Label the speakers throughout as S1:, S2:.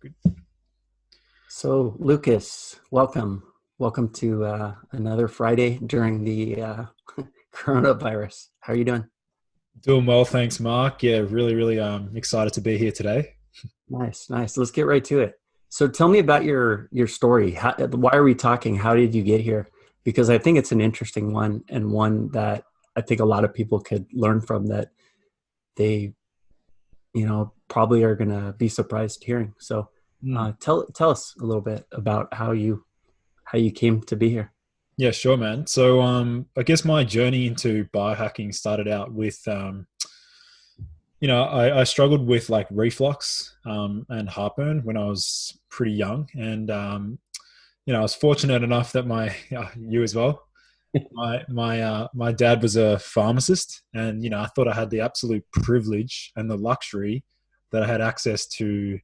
S1: Good.
S2: So, Lucas, welcome. Welcome to another Friday during the coronavirus. How are you doing?
S1: Doing well, thanks, Mark. Yeah, really excited to be here today.
S2: Nice, nice. Let's get right to it. So, tell me about your story. Why are we talking? How did you get here? Because I think it's an interesting one and one that I think a lot of people could learn from that they, probably are going to be surprised hearing. So,
S1: Mm.
S2: tell us a little bit about how you came to be here.
S1: Yeah, sure, man. So, I guess my journey into biohacking started out with, I struggled with like reflux and heartburn when I was pretty young, and I was fortunate enough that you as well. My dad was a pharmacist, and I thought I had the absolute privilege and the luxury that I had access to,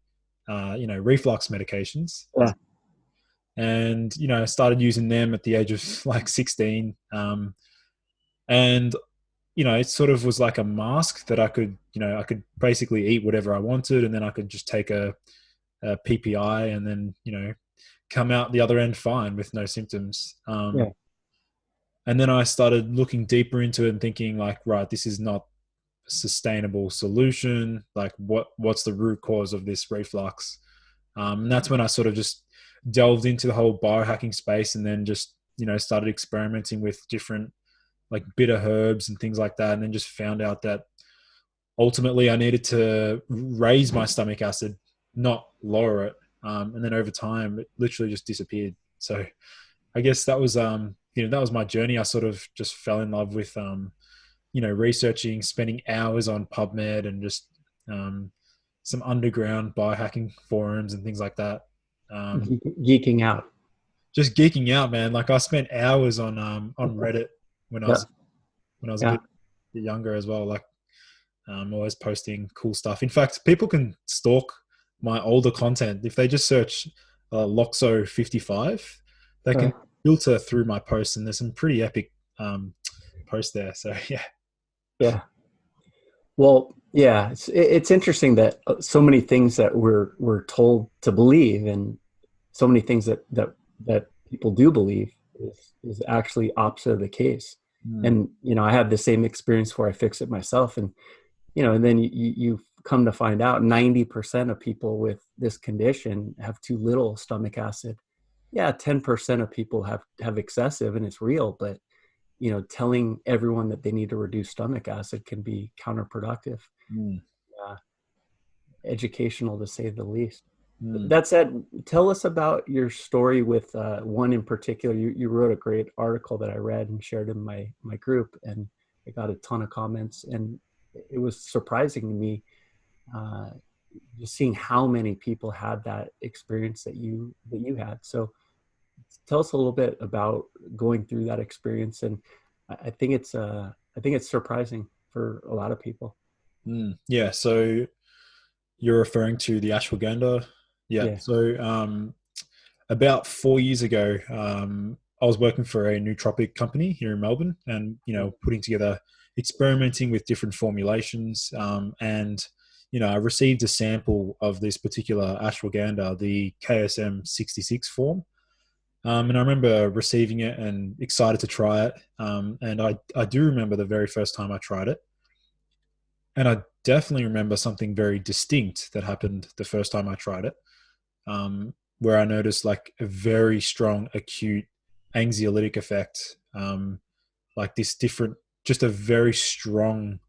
S1: reflux medications,
S2: Yeah.
S1: and I started using them at the age of like 16, and it sort of was like a mask that I could basically eat whatever I wanted, and then I could just take a PPI, and then come out the other end fine with no symptoms.
S2: Yeah.
S1: And then I started looking deeper into it and thinking like, right, this is not a sustainable solution. Like, what's the root cause of this reflux? And that's when I sort of just delved into the whole biohacking space, and then just started experimenting with different like bitter herbs and things like that, and then just found out that ultimately I needed to raise my stomach acid, not lower it. And then over time, it literally just disappeared. So I guess that was my journey. I sort of just fell in love with researching, spending hours on PubMed, and just um, some underground biohacking forums and things like that. Um,
S2: Geeking out.
S1: just geeking out, man. Like I spent hours on Reddit when I
S2: Yeah.
S1: was when I was a
S2: Yeah.
S1: bit younger as well. Like always posting cool stuff. In fact, people can stalk my older content if they just search Loxo55. They can
S2: Okay.
S1: filter through my posts, and there's some pretty epic um, posts there. So yeah.
S2: Yeah. Well, yeah, it's interesting that so many things that we're told to believe and so many things that people do believe is actually opposite of the case.
S1: Mm,
S2: And I had the same experience where I fixed it myself, and and then you come to find out 90% of people with this condition have too little stomach acid. Yeah, 10% of people have excessive, and it's real, but telling everyone that they need to reduce stomach acid can be counterproductive,
S1: mm,
S2: uh, educational to say the least.
S1: mm.
S2: That said, tell us about your story with one in particular. You wrote a great article that I read and shared in my group, and I got a ton of comments. And it was surprising to me uh, just seeing how many people had that experience that you had. So tell us a little bit about going through that experience, and I think it's surprising for a lot of people.
S1: Yeah. So you're referring to the ashwagandha. Yeah.
S2: Yeah.
S1: So about 4 years ago, I was working for a nootropic company here in Melbourne, and putting together, experimenting with different formulations, and I received a sample of this particular ashwagandha, the KSM 66 form. And I remember receiving it and excited to try it. And I do remember the very first time I tried it. And I definitely remember something very distinct that happened the first time I tried it, where I noticed like a very strong acute anxiolytic effect, like this different, just a very strong.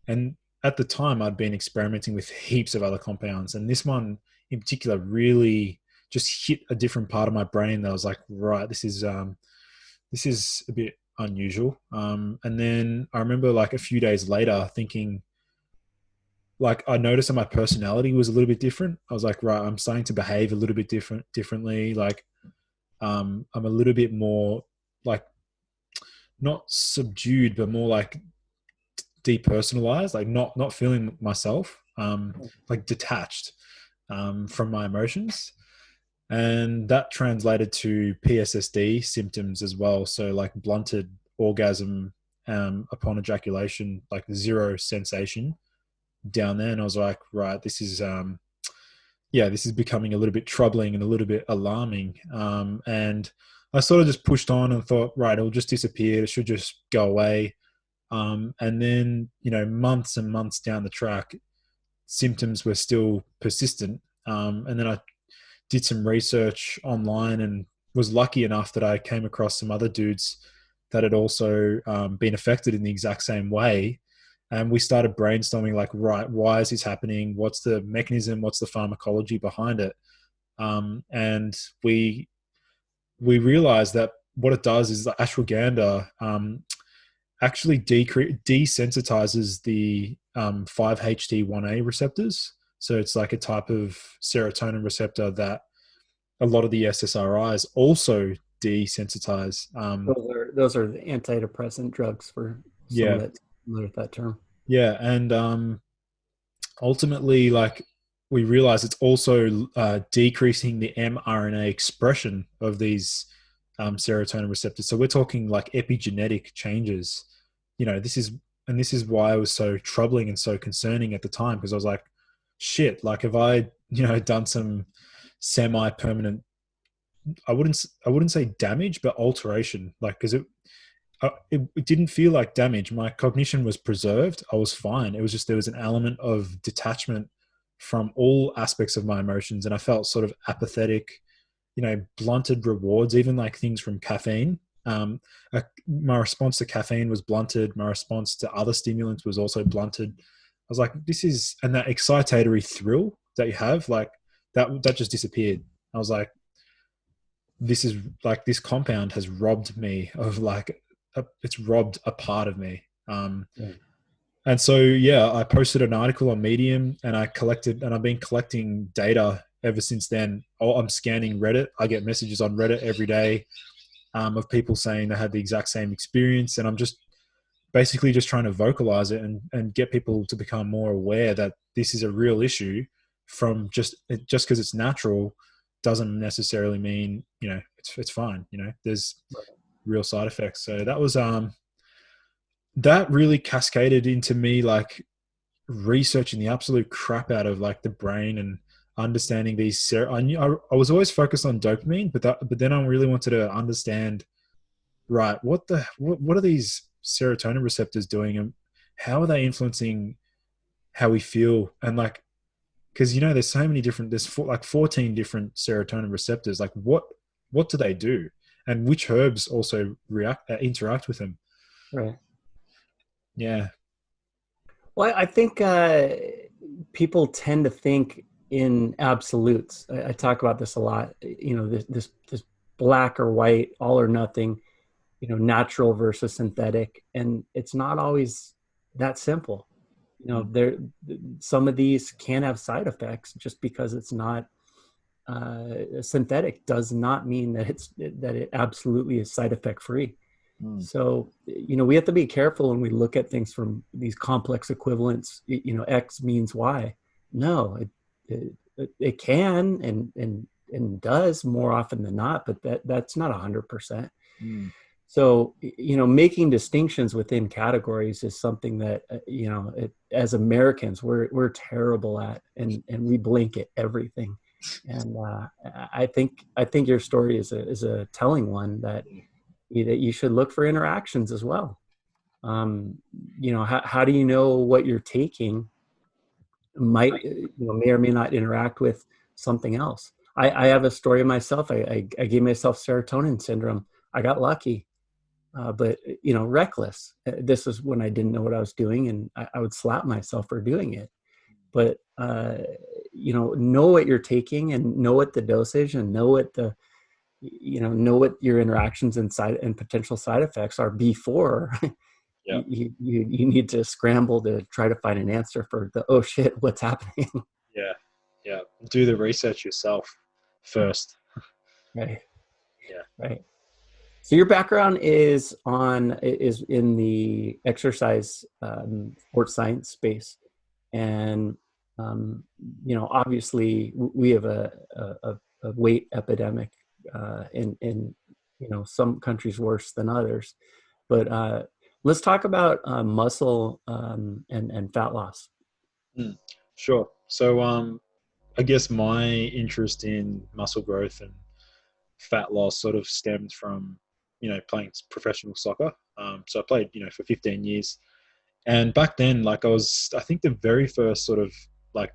S1: And at the time, I'd been experimenting with heaps of other compounds, and this one in particular really just hit a different part of my brain that I was like, right, this is a bit unusual. And then I remember like a few days later thinking, like I noticed that my personality was a little bit different. I was like, right, I'm starting to behave a little bit differently. Like, I'm a little bit more like not subdued, but more like depersonalized, like not feeling myself, like detached from my emotions. And that translated to PSSD symptoms as well. So like blunted orgasm upon ejaculation, like zero sensation down there. And I was like, right, yeah, this is becoming a little bit troubling and a little bit alarming. And I sort of just pushed on and thought, right, it'll just disappear. It should just go away. And then, months and months down the track, symptoms were still persistent. And then I did some research online and was lucky enough that I came across some other dudes that had also been affected in the exact same way. And we started brainstorming, like, right, why is this happening? What's the mechanism? What's the pharmacology behind it? And we realized that what it does is that ashwagandha actually desensitizes the 5-HT1A receptors. So it's like a type of serotonin receptor that a lot of the SSRIs also desensitize.
S2: Those are the antidepressant drugs for someone
S1: Yeah,
S2: that's familiar with that term.
S1: yeah, and ultimately, like, we realize it's also decreasing the mRNA expression of these serotonin receptors. So we're talking like epigenetic changes. This is why it was so troubling and so concerning at the time, because I was like, shit, like, have I done some semi-permanent, I wouldn't say damage, but alteration, like, because it didn't feel like damage. My cognition was preserved. I was fine. It was just there was an element of detachment from all aspects of my emotions, and I felt sort of apathetic. Blunted rewards, even like things from caffeine. My response to caffeine was blunted. My response to other stimulants was also blunted. I was like, this is, and that excitatory thrill that you have, like, that just disappeared. I was like, this is like, this compound has robbed me of, like, it's robbed a part of me.
S2: Yeah.
S1: And so, yeah, I posted an article on Medium, and I've been collecting data ever since then. I'm scanning Reddit. I get messages on Reddit every day of people saying they had the exact same experience. And I'm just basically just trying to vocalize it and get people to become more aware that this is a real issue. From just because it's natural doesn't necessarily mean, it's fine. There's real side effects. So that really cascaded into me, like, researching the absolute crap out of, like, the brain and understanding these. I was always focused on dopamine, but then I really wanted to understand, right, what are these serotonin receptors doing, and how are they influencing how we feel? And, like, because there's so many different, like 14 different serotonin receptors. Like, what do they do, and which herbs also interact with them?
S2: Right.
S1: Yeah.
S2: Well, I think people tend to think in absolutes. I talk about this a lot. This black or white, all or nothing. Natural versus synthetic, and it's not always that simple. There, some of these can have side effects. Just because it's not synthetic does not mean that it absolutely is side effect free.
S1: Mm.
S2: So, we have to be careful when we look at things from these complex equivalents. X means Y. No, it can and does more often than not, but that's not 100%.
S1: Mm.
S2: So, making distinctions within categories is something that, as Americans, we're terrible at, and we blanket everything. And I think your story is a telling one that you should look for interactions as well. How do you know what you're taking might, may or may not interact with something else? I have a story of myself. I gave myself serotonin syndrome. I got lucky, but reckless. This is when I didn't know what I was doing, and I would slap myself for doing it. But know what you're taking, and know what the dosage, and know what your interactions and potential side effects are before
S1: Yeah.
S2: you need to scramble to try to find an answer for the, oh shit, what's happening.
S1: Yeah. Yeah. Do the research yourself first.
S2: Right.
S1: Yeah.
S2: Right. So your background is in the exercise, sports science space, and obviously we have a weight epidemic in some countries worse than others. But let's talk about muscle and fat loss.
S1: Mm. Sure. So I guess my interest in muscle growth and fat loss sort of stemmed from, playing professional soccer. So I played, for 15 years. And back then, like I think the very first sort of like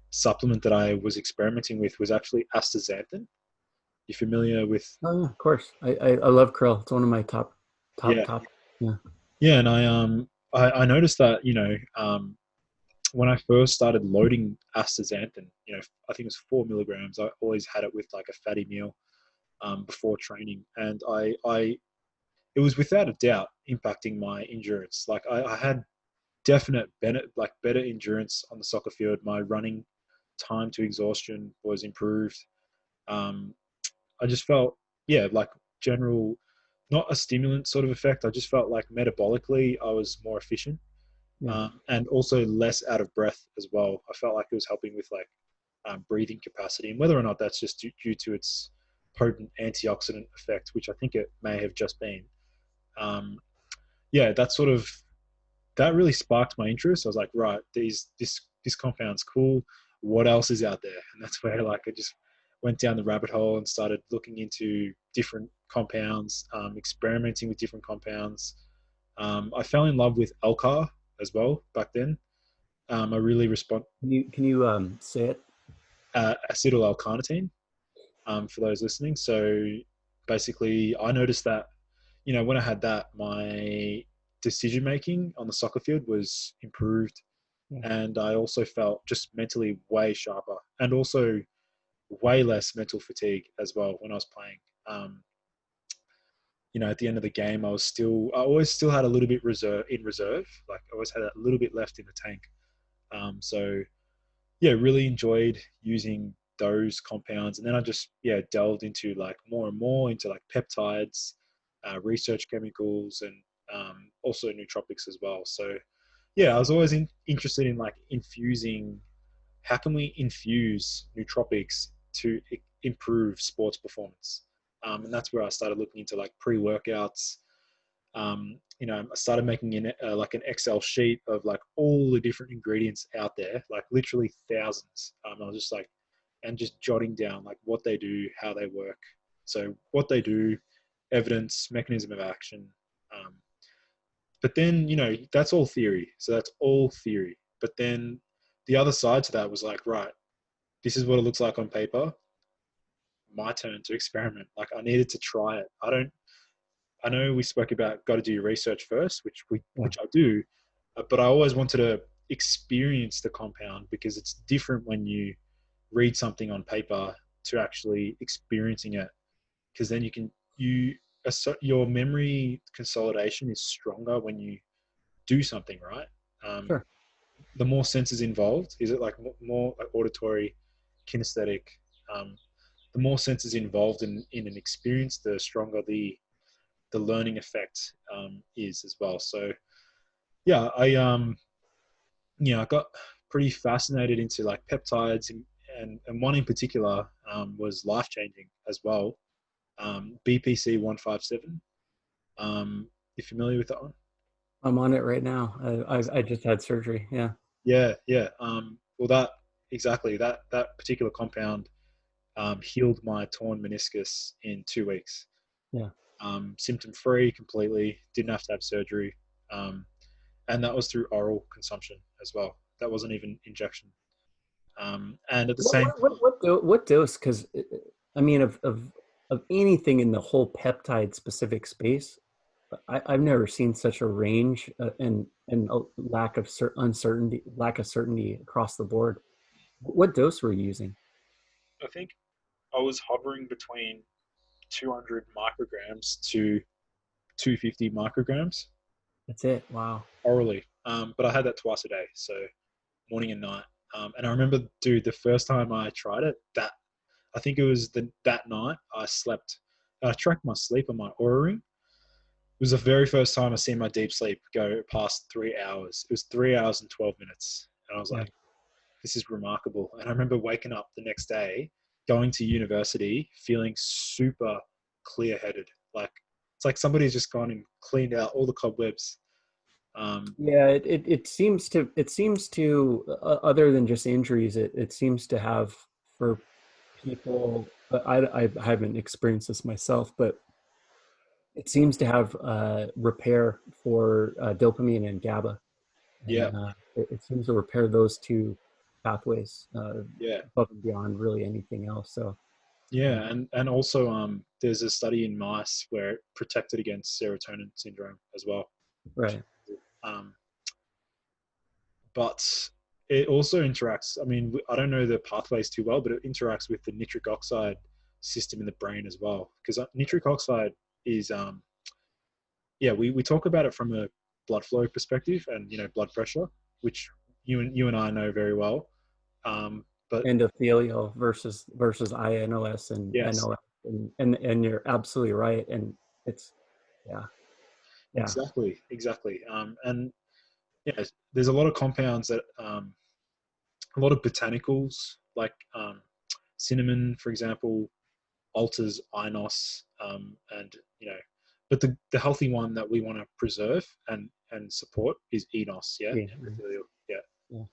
S1: supplement that I was experimenting with was actually astaxanthin. You familiar with?
S2: Oh yeah, of course. I love krill. It's one of my
S1: Yeah,
S2: top. Yeah.
S1: yeah. And I noticed that when I first started loading astaxanthin, I think it was 4 milligrams. I always had it with like a fatty meal before training, and I it was without a doubt impacting my endurance. Like I had definite better endurance on the soccer field. My running time to exhaustion was improved. Um, I just felt, yeah, like general, not a stimulant sort of effect. I just felt like metabolically I was more efficient,
S2: Yeah.
S1: and also less out of breath as well. I felt like it was helping with like breathing capacity, and whether or not that's just due to its potent antioxidant effect, which I think it may have just been. Um, yeah, that really sparked my interest. I was like, right, this compound's cool. What else is out there? And that's where like I just went down the rabbit hole and started looking into different compounds, experimenting with different compounds. I fell in love with Elcar as well back then. I really respond
S2: Can you say it?
S1: acetyl L-carnitine, for those listening. So basically, I noticed that when I had that, my decision making on the soccer field was improved,
S2: Yeah.
S1: and I also felt just mentally way sharper, and also way less mental fatigue as well when I was playing. Um, at the end of the game, I always still had a little bit reserve. Like I always had a little bit left in the tank. So yeah, really enjoyed using those compounds, and then I just delved into like more and more into like peptides, research chemicals, and also nootropics as well. So yeah, I was always interested in like infusing. How can we infuse nootropics to improve sports performance? And that's where I started looking into like pre-workouts. I started making like an Excel sheet of like all the different ingredients out there, like literally thousands. I was just like, and just jotting down like what they do, how they work. So what they do, evidence, mechanism of action. Um, but then, that's all theory. So that's all theory. But then the other side to that was like, right, this is what it looks like on paper. My turn to experiment. Like I needed to try it. I know we spoke about got to do your research first,
S2: Yeah.
S1: which I do, but I always wanted to experience the compound because it's different when you read something on paper to actually experiencing it, because then your memory consolidation is stronger when you do something, right.
S2: Sure.
S1: The more senses involved, is it like more like auditory, kinesthetic, um, the more senses involved in an experience, the stronger the learning effect is as well. So yeah, I got pretty fascinated into like peptides, and one in particular was life changing as well. BPC 157. You familiar with that one?
S2: I'm on it right now. I
S1: Awesome.
S2: just had surgery. Yeah.
S1: Yeah, yeah. Well, that particular compound healed my torn meniscus in 2 weeks.
S2: Yeah.
S1: Symptom free completely. Didn't have to have surgery. Um, and that was through oral consumption as well. That wasn't even injection. And at the same time,
S2: What dose? Because I mean, of anything in the whole peptide specific space, I've never seen such a range and a lack of certainty across the board. What dose were you using?
S1: I think I was hovering between 200 micrograms to 250 micrograms
S2: That's it. Wow.
S1: orally. But I had that twice a day, so morning and night. And I remember, dude, the first time I tried it, that I think it was that night I slept. I tracked my sleep on my Oura ring. It was the very first time I seen my deep sleep go past 3 hours. It was 3 hours and 12 minutes. And I was
S2: Yeah.
S1: like, this is remarkable. And I remember waking up the next day, going to university, feeling super clear headed. Like, it's like somebody's just gone and cleaned out all the cobwebs.
S2: Yeah, it seems to other than just injuries, it seems to have for people. But I haven't experienced this myself, but it seems to have repair for dopamine and GABA,
S1: Yeah,
S2: and it seems to repair those two pathways
S1: yeah,
S2: above and beyond really anything else. So uh,
S1: yeah, and also there's a study in mice where it protected against serotonin syndrome as well, which
S2: right,
S1: um, but it also interacts. I mean, I don't know the pathways too well, but it interacts with the nitric oxide system in the brain as well. Because nitric oxide is, yeah, we talk about it from a blood flow perspective and blood pressure, which you and I know very well. But
S2: endothelial versus INOS and
S1: yes,
S2: NOS, and you're absolutely right, and it's yeah, yeah.
S1: exactly. And yeah, there's a lot of compounds that a lot of botanicals like cinnamon, for example, alters inos, and but the healthy one that we want to preserve and support is enos, yeah,
S2: Yeah,
S1: endothelial, yeah,
S2: yeah.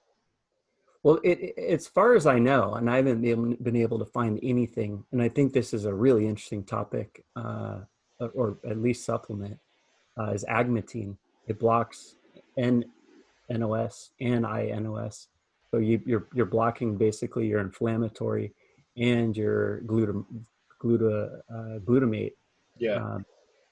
S2: Well, as far as I know, and I haven't been able to find anything, and I think this is a really interesting topic, or at least supplement, is agmatine. It blocks NOS and INOS. So you're blocking basically your inflammatory and your glutamate,
S1: yeah,
S2: um,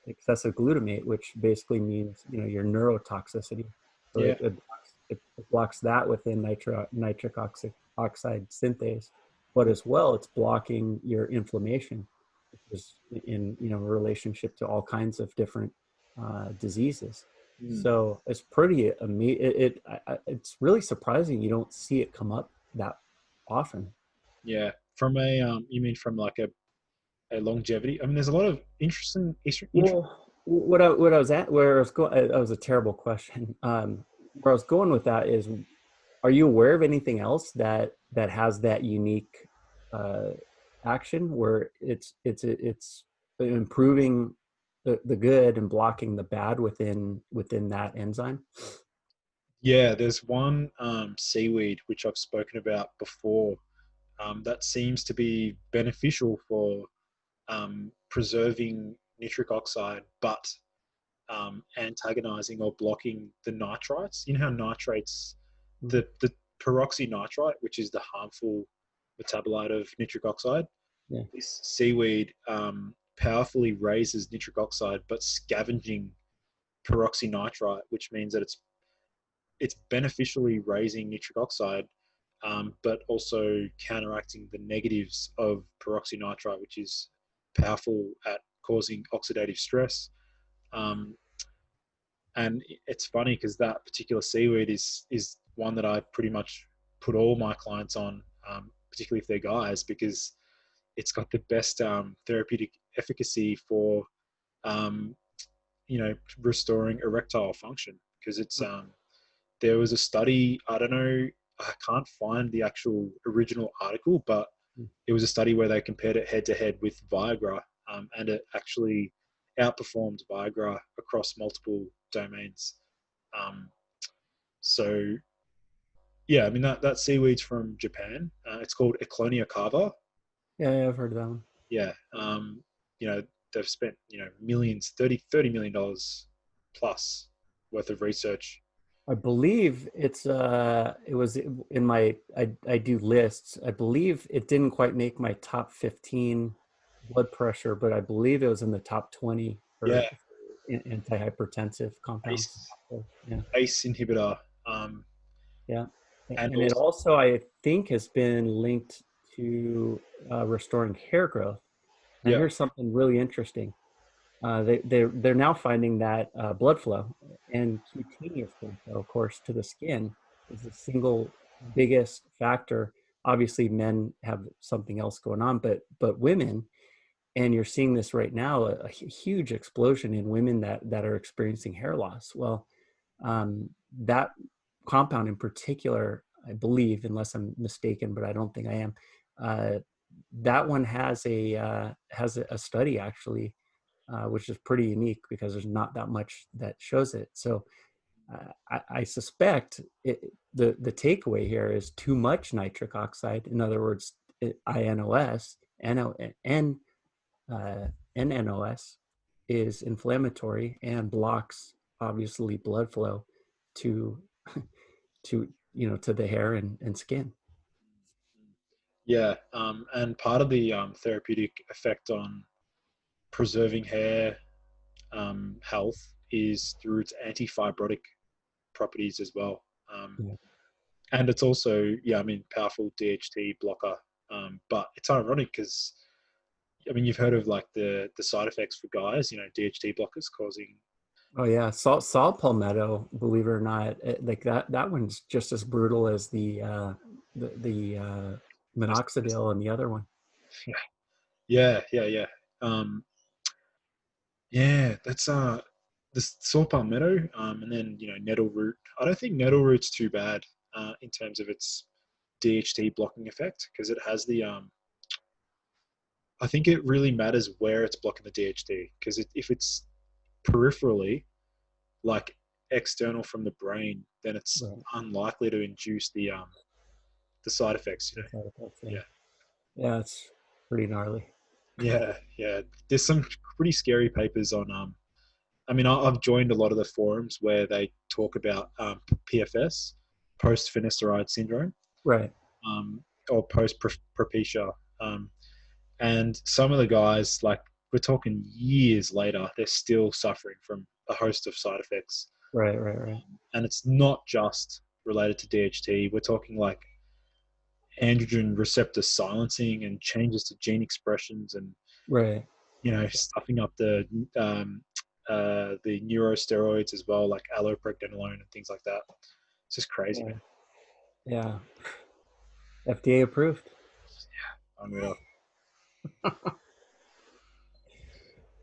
S2: excessive glutamate, which basically means your neurotoxicity. So
S1: yeah,
S2: it blocks that within nitric oxide synthase, but as well it's blocking your inflammation, which is in relationship to all kinds of different diseases.
S1: mm,
S2: So it's pretty amazing. It's really surprising you don't see it come up that often.
S1: yeah. From a you mean from like a longevity? I mean, there's a lot of interesting.
S2: Well, what I was at where I was going, that was a terrible question. Where I was going with that is, are you aware of anything else that has that unique uh, action where it's improving the good and blocking the bad within that enzyme?
S1: Yeah, there's one seaweed which I've spoken about before, that seems to be beneficial for preserving nitric oxide, but antagonizing or blocking the nitrites. You know how nitrates,
S2: Mhm.
S1: the peroxynitrite, which is the harmful metabolite of nitric oxide,
S2: Yeah.
S1: this seaweed powerfully raises nitric oxide, but scavenging peroxynitrite, which means that it's beneficially raising nitric oxide, but also counteracting the negatives of peroxynitrite, which is powerful at causing oxidative stress. Um, and it's funny because that particular seaweed is one that I pretty much put all my clients on, particularly if they're guys, because it's got the best therapeutic efficacy for um, restoring erectile function. Because there was a study, I don't know, I can't find the actual original article, but it was a study where they compared it head to head with Viagra, and it actually outperformed Viagra across multiple domains. Um, so yeah, I mean that seaweed's from Japan. It's called Eclonia cava.
S2: Yeah, I've heard of that one.
S1: Yeah, they've spent millions, $30 million plus worth of research.
S2: I believe it was in my I do lists. I believe it didn't quite make my top 15 blood pressure, but I believe it was in the top 20
S1: Yeah,
S2: for antihypertensive compounds.
S1: ACE,
S2: So, yeah.
S1: ACE inhibitor,
S2: Yeah.
S1: and
S2: And it
S1: also
S2: also, I think, has been linked to restoring hair growth. Now,
S1: yeah,
S2: here's something really interesting. They're now finding that blood flow and cutaneous blood flow, of course, to the skin is the single biggest factor. Obviously, men have something else going on, but women, and you're seeing this right now, a huge explosion in women that are experiencing hair loss. Well, that compound in particular, I believe, unless I'm mistaken, but I don't think I am. Uh, that one has a study actually, which is pretty unique because there's not that much that shows it. So I suspect the takeaway here is too much nitric oxide. In other words, INOS, NNOS is inflammatory and blocks obviously blood flow to to the hair and skin.
S1: Yeah, and part of the therapeutic effect on preserving hair health is through its anti-fibrotic properties as well.
S2: Yeah.
S1: And it's also, yeah, I mean, powerful DHT blocker. But it's ironic because, I mean, you've heard of like the side effects for guys, DHT blockers causing.
S2: Oh yeah, saw palmetto. Believe it or not, like that one's just as brutal as the minoxidil and the other one.
S1: Yeah, yeah, yeah. Um, yeah, that's the saw palmetto, and then nettle root. I don't think nettle root's too bad in terms of its DHT blocking effect because it has the I think it really matters where it's blocking the DHT because if it's peripherally, like external from the brain, then it's
S2: Right.
S1: unlikely to induce the side effects.
S2: The side effects, yeah.
S1: Yeah,
S2: Yeah, it's pretty gnarly.
S1: yeah, yeah. There's some pretty scary papers on. I mean, I've joined a lot of the forums where they talk about PFS, post finasteride syndrome,
S2: Right.
S1: um, or post propecia. And some of the guys, like we're talking years later, they're still suffering from a host of side effects.
S2: Right. Right. Right.
S1: And it's not just related to DHT. We're talking like androgen receptor silencing and changes to gene expressions and,
S2: Right.
S1: stuffing up the neurosteroids as well, like allopregnanolone and things like that. It's just crazy,
S2: Yeah.
S1: man.
S2: Yeah. FDA approved.
S1: Unreal.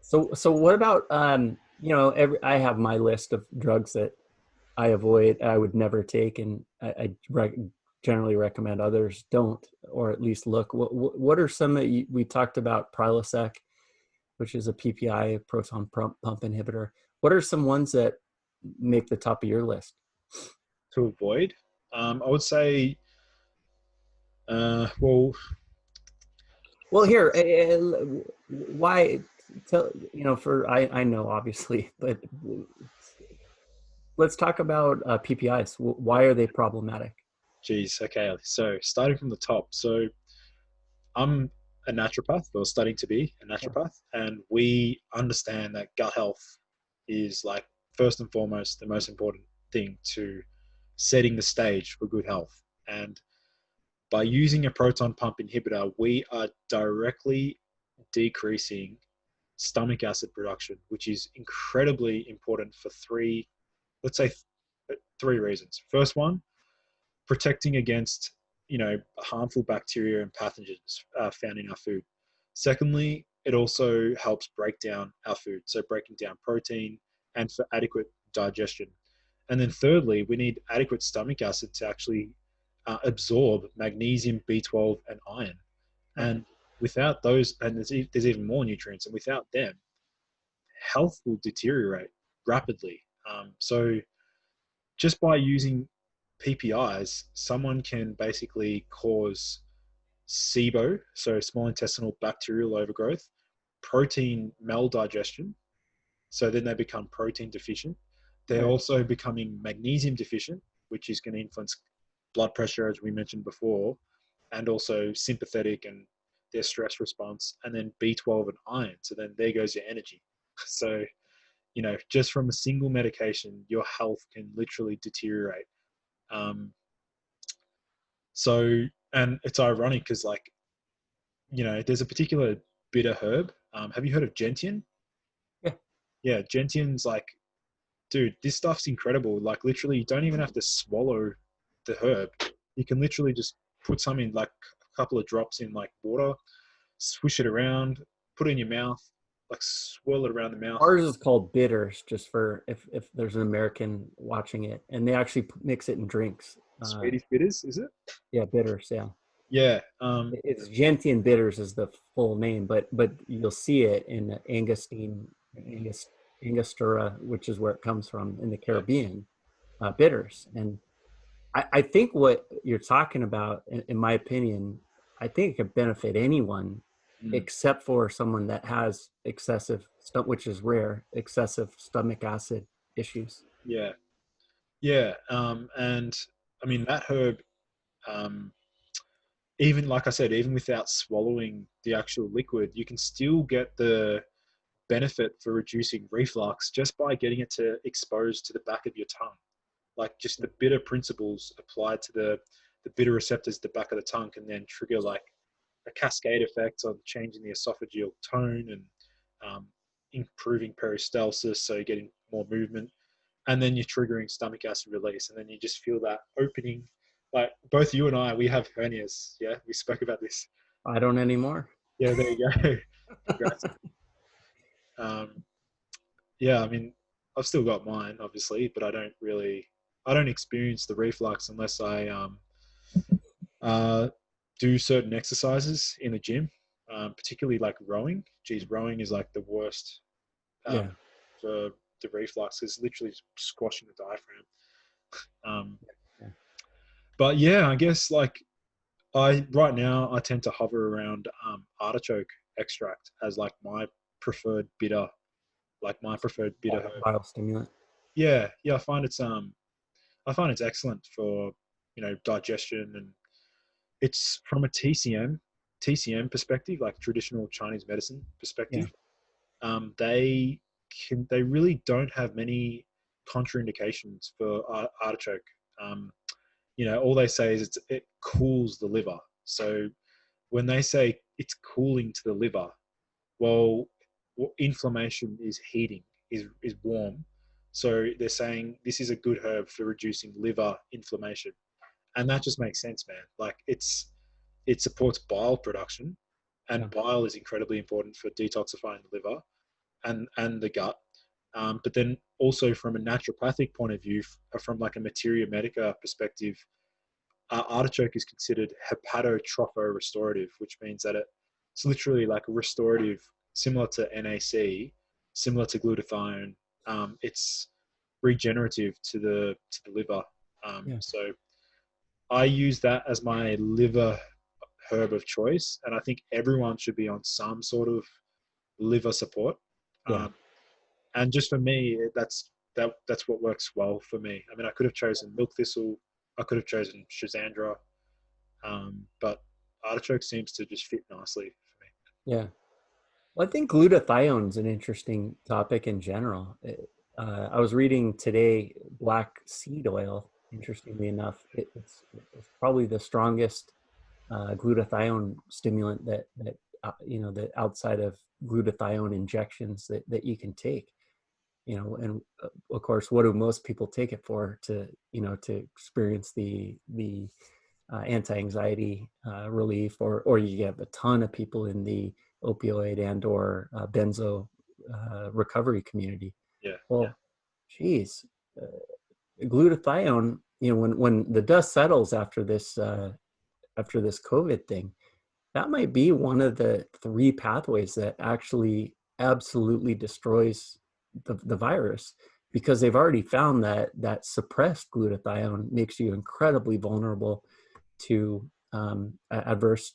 S2: So what about I have my list of drugs that I avoid, I would never take, and generally recommend others don't, or at least look. What are some that we talked about? Prilosec, which is a PPI, proton pump inhibitor. What are some ones that make the top of your list?
S1: To avoid, I would say, well,
S2: Well, here, why? Tell for I know obviously, but let's talk about PPIs. Why are they problematic?
S1: geez, okay. So starting from the top. So I'm a naturopath, or studying to be a
S2: Yeah.
S1: naturopath, and we understand that gut health is like first and foremost the most important thing to setting the stage for good health. And by using a proton pump inhibitor, we are directly decreasing stomach acid production, which is incredibly important for let's say, three reasons. First one, protecting against harmful bacteria and pathogens found in our food. Secondly, it also helps break down our food, so breaking down protein and for adequate digestion. And then thirdly, we need adequate stomach acid to actually absorb magnesium, B12, and iron.
S2: Right.
S1: And without those, and there's even more nutrients, and without them, health will deteriorate rapidly. So just by using PPIs, someone can basically cause SIBO, so small intestinal bacterial overgrowth, protein maldigestion, so then they become protein deficient. They're
S2: Right.
S1: also becoming magnesium deficient, which is going to influence blood pressure, as we mentioned before, and also sympathetic and their stress response, and then B12 and iron. So then there goes your energy. So, just from a single medication, your health can literally deteriorate. Um, so, and it's ironic because, like, there's a particular bitter herb. Have you heard of gentian?
S2: Yeah.
S1: Yeah, gentian's like, dude, this stuff's incredible. Like, literally, you don't even have to swallow the herb. You can literally just put some in, like, a couple of drops in, like, water, swish it around, put it in your mouth, like, swirl it around the mouth.
S2: Ours is called bitters, just for if there's an American watching it, and they actually mix it in drinks.
S1: Swedish bitters, is it?
S2: Yeah, bitters. Yeah,
S1: Yeah.
S2: it's Gentian bitters is the full name, but you'll see it in Angostura, which is where it comes from in the
S1: Yeah.
S2: Caribbean. bitters. And I think what you're talking about, in my opinion, I think it could benefit anyone
S1: Mm.
S2: except for someone that has excessive, which is rare, excessive stomach acid issues.
S1: Yeah, yeah, and I mean that herb, um, even like I said, even without swallowing the actual liquid, you can still get the benefit for reducing reflux just by getting it to expose to the back of your tongue. Like just the bitter principles applied to the bitter receptors at the back of the tongue can then trigger like a cascade effect on changing the esophageal tone and improving peristalsis, so you're getting more movement, and then you're triggering stomach acid release, and then you just feel that opening. Like both you and I, we have hernias. Yeah, we spoke about this.
S2: I don't anymore.
S1: Yeah, there you go. Congrats. Um, yeah, I mean, I've still got mine, obviously, but I don't experience the reflux unless I uh, do certain exercises in the gym, particularly like rowing. Geez, rowing is like the worst
S2: Yeah.
S1: for the reflux. It's literally squashing the diaphragm. Um,
S2: Yeah.
S1: but yeah, I guess like I right now I tend to hover around artichoke extract as like my preferred bitter, like my preferred bitter herb.
S2: Biostimulant.
S1: Yeah, yeah, I find it's excellent for digestion, and it's from a TCM perspective, like traditional Chinese medicine
S2: Yeah.
S1: perspective. They really don't have many contraindications for artichoke. Um, all they say is it cools the liver. So when they say it's cooling to the liver, well, inflammation is heating, is warm. So they're saying this is a good herb for reducing liver inflammation, and that just makes sense, man. Like it supports bile production,
S2: Yeah.
S1: and bile is incredibly important for detoxifying the liver and the gut. But then also from a naturopathic point of view, from like a materia medica perspective, artichoke is considered hepatotropho restorative, which means that it's literally like restorative, similar to NAC, similar to glutathione. It's regenerative to the liver.
S2: Yeah.
S1: So I use that as my liver herb of choice, and I think everyone should be on some sort of liver support.
S2: Yeah.
S1: Um, and just for me, that's what works well for me. I mean, I could have chosen milk thistle, I could have chosen Shazandra, but artichoke seems to just fit nicely for me.
S2: Yeah. Well, I think glutathione is an interesting topic in general. I was reading today black seed oil. Interestingly enough, it's probably the strongest glutathione stimulant that outside of glutathione injections that you can take. And of course, what do most people take it for? To experience the anti-anxiety relief, or you have a ton of people in the opioid and or benzo recovery community.
S1: Yeah,
S2: Well, geez, uh, glutathione. When the dust settles after this COVID thing, that might be one of the three pathways that actually absolutely destroys the virus, because they've already found that suppressed glutathione makes you incredibly vulnerable to uh, adverse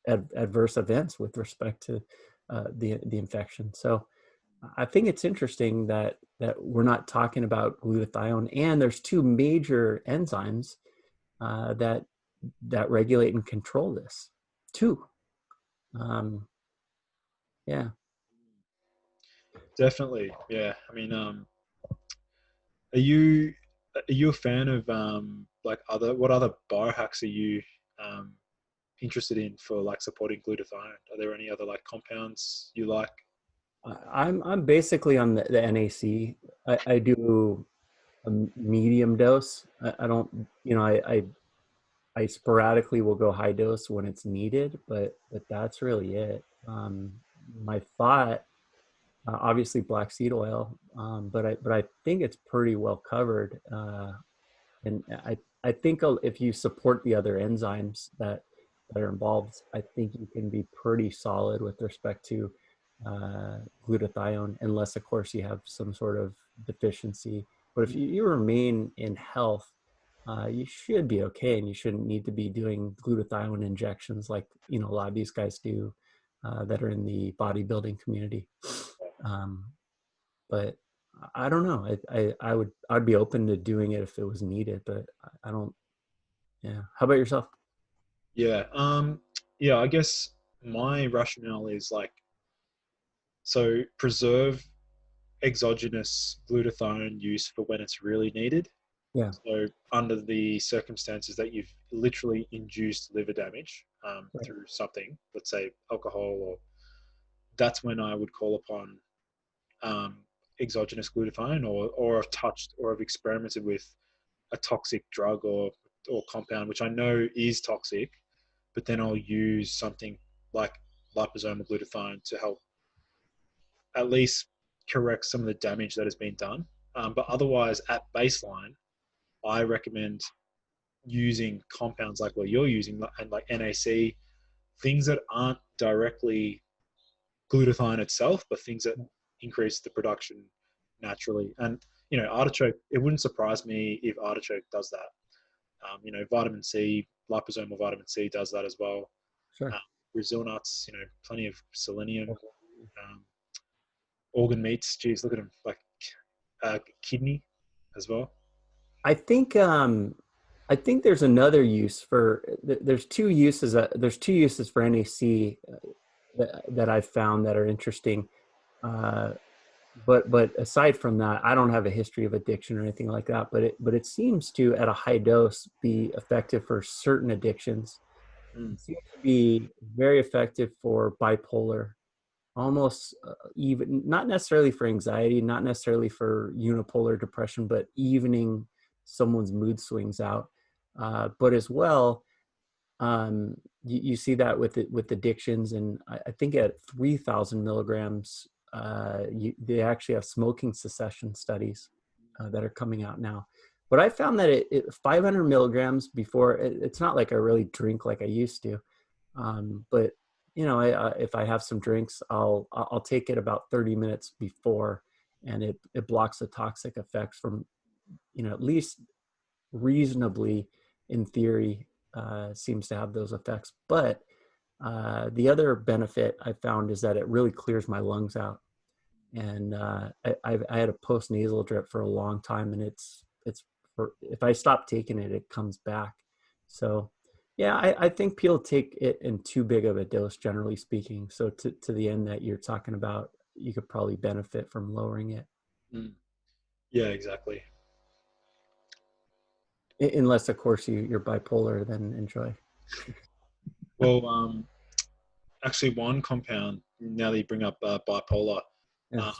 S2: events with respect to the infection. So I think it's interesting that we're not talking about glutathione, and there's two major enzymes that regulate and control this. Two. Um, yeah.
S1: definitely. Yeah, I mean, are you a fan of like what other biohacks are you um, interested in for like supporting glutathione? Are there any other like compounds you like?
S2: I'm basically on the NAC. I do a medium dose. I don't, I sporadically will go high dose when it's needed, but that's really it. My thought, obviously black seed oil, but I think it's pretty well covered. And I think if you support the other enzymes that are involved, I think you can be pretty solid with respect to glutathione, unless of course you have some sort of deficiency. But if you remain in health, you should be okay, and you shouldn't need to be doing glutathione injections like a lot of these guys do that are in the bodybuilding community. Um, but I don't know. I'd be open to doing it if it was needed, but I don't. Yeah. How about yourself?
S1: Yeah. Yeah, I guess my rationale is like, so preserve exogenous glutathione use for when it's really needed.
S2: Yeah.
S1: So under the circumstances that you've literally induced liver damage
S2: Right.
S1: through something, let's say alcohol, or that's when I would call upon um, exogenous glutathione, or have touched or have experimented with a toxic drug or compound, which I know is toxic, but then I'll use something like liposomal glutathione to help at least correct some of the damage that has been done. But otherwise, at baseline, I recommend using compounds like what you're using and like NAC, things that aren't directly glutathione itself, but things that increase the production naturally. And artichoke. It wouldn't surprise me if artichoke does that. Vitamin C, liposomal vitamin C does that as well.
S2: Sure.
S1: Um, Brazil nuts, plenty of selenium. Um, Organ meats, geez, look at them, like kidney as well.
S2: I think I think there's another use for there's two uses for NAC that I've found that are interesting. Uh, but aside from that, I don't have a history of addiction or anything like that. But it seems to at a high dose be effective for certain addictions.
S1: Mm,
S2: It seems to be very effective for bipolar, almost even not necessarily for anxiety, not necessarily for unipolar depression, but evening someone's mood swings out. But as well, you see that with addictions, and I think at 3,000 milligrams, they actually have smoking cessation studies that are coming out now. But I found that 500 milligrams before, it's not like I really drink like I used to. But if I have some drinks, I'll take it about 30 minutes before, and it blocks the toxic effects from, at least reasonably, in theory, seems to have those effects. But the other benefit I found is that it really clears my lungs out. And I had a post nasal drip for a long time, and if I stop taking it, it comes back. So yeah, I think people take it in too big of a dose, generally speaking. So to the end that you're talking about, you could probably benefit from lowering it,
S1: mm. Yeah, exactly.
S2: unless of course you're bipolar, then enjoy.
S1: Well, actually, one compound. Now that you bring up bipolar,
S2: Yeah,
S1: uh,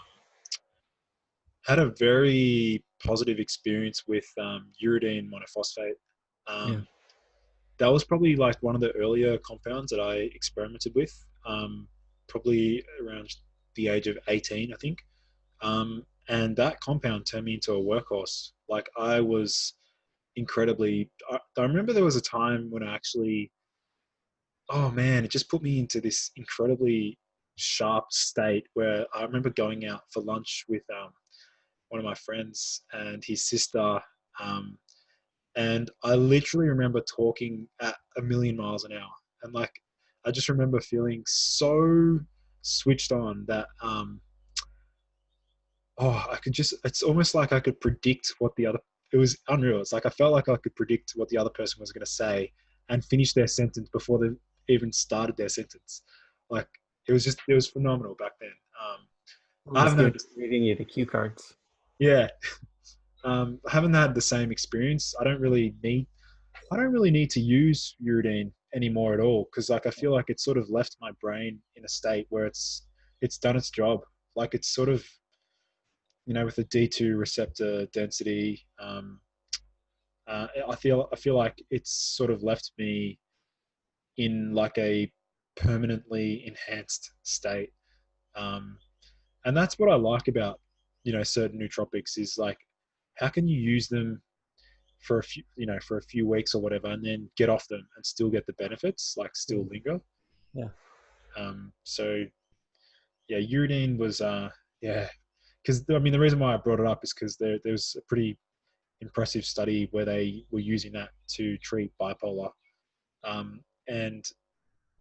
S1: had a very positive experience with uridine monophosphate.
S2: yeah,
S1: Um, that was probably like one of the earlier compounds that I experimented with. Probably around the age of 18, I think. And that compound turned me into a workhorse. Like I was incredibly. I remember there was a time when I actually, oh man, it just put me into this incredibly sharp state where I remember going out for lunch with one of my friends and his sister. Um, and I literally remember talking at a million miles an hour. And like, I just remember feeling so switched on that I could just, it's almost like I could predict what the other, it was unreal. It's like I felt like I could predict what the other person was going to say and finish their sentence before they even started their sentence. Like it was phenomenal back then. I
S2: as
S1: haven't
S2: good
S1: had,
S2: as reading you the cue cards.
S1: yeah, I haven't had the same experience. I don't really need to use uridine anymore at all because like I feel like it's sort of left my brain in a state where it's done its job. Like it's sort of with the D2 receptor density. I feel like it's sort of left me in like a permanently enhanced state, um, and that's what I like about certain nootropics is like how can you use them for a few weeks or whatever, and then get off them and still get the benefits, like still
S2: Mm,
S1: linger.
S2: yeah.
S1: So yeah, uridine was yeah because I mean, the reason why I brought it up is because there's a pretty impressive study where they were using that to treat bipolar, and